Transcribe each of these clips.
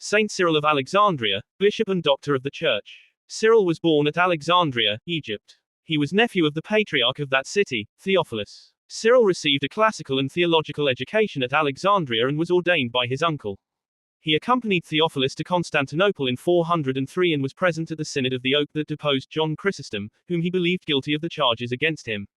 Saint Cyril of Alexandria, bishop and doctor of the Church. Cyril was born at Alexandria, Egypt. He was nephew of the Patriarch of that city, Theophilus. Cyril received a classical and theological education at Alexandria and was ordained by his uncle. He accompanied Theophilus to Constantinople in 403 and was present at the Synod of the Oak that deposed John Chrysostom, whom he believed guilty of the charges against him.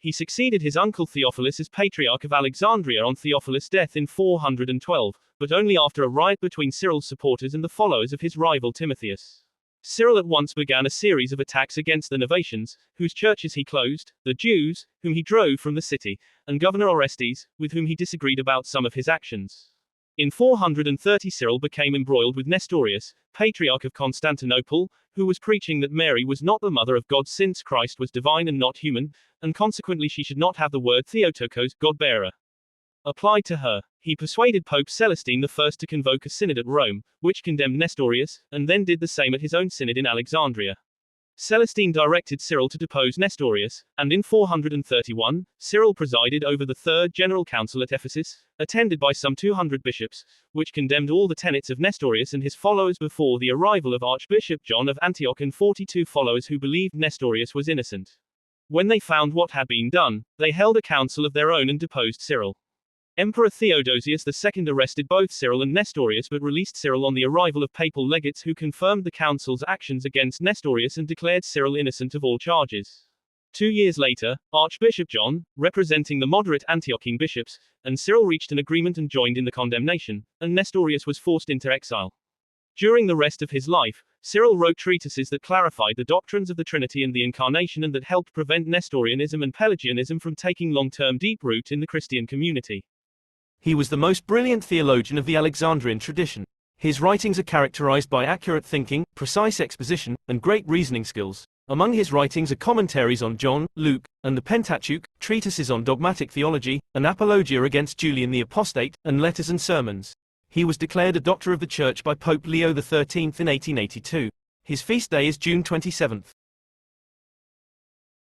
He succeeded his uncle Theophilus as Patriarch of Alexandria on Theophilus' death in 412, but only after a riot between Cyril's supporters and the followers of his rival Timotheus. Cyril at once began a series of attacks against the Novatians, whose churches he closed, the Jews, whom he drove from the city, and Governor Orestes, with whom he disagreed about some of his actions. In 430 Cyril became embroiled with Nestorius, Patriarch of Constantinople, who was preaching that Mary was not the mother of God since Christ was divine and not human, and consequently she should not have the word Theotokos, God-bearer, applied to her. He persuaded Pope Celestine I to convoke a synod at Rome, which condemned Nestorius, and then did the same at his own synod in Alexandria. Celestine directed Cyril to depose Nestorius, and in 431, Cyril presided over the Third General Council at Ephesus, attended by some 200 bishops, which condemned all the tenets of Nestorius and his followers before the arrival of Archbishop John of Antioch and 42 followers who believed Nestorius was innocent. When they found what had been done, they held a council of their own and deposed Cyril. Emperor Theodosius II arrested both Cyril and Nestorius but released Cyril on the arrival of papal legates who confirmed the council's actions against Nestorius and declared Cyril innocent of all charges. 2 years later, Archbishop John, representing the moderate Antiochene bishops, and Cyril reached an agreement and joined in the condemnation, and Nestorius was forced into exile. During the rest of his life, Cyril wrote treatises that clarified the doctrines of the Trinity and the Incarnation and that helped prevent Nestorianism and Pelagianism from taking long-term deep root in the Christian community. He was the most brilliant theologian of the Alexandrian tradition. His writings are characterized by accurate thinking, precise exposition, and great reasoning skills. Among his writings are commentaries on John, Luke, and the Pentateuch, treatises on dogmatic theology, an apologia against Julian the Apostate, and letters and sermons. He was declared a Doctor of the Church by Pope Leo XIII in 1882. His feast day is June 27.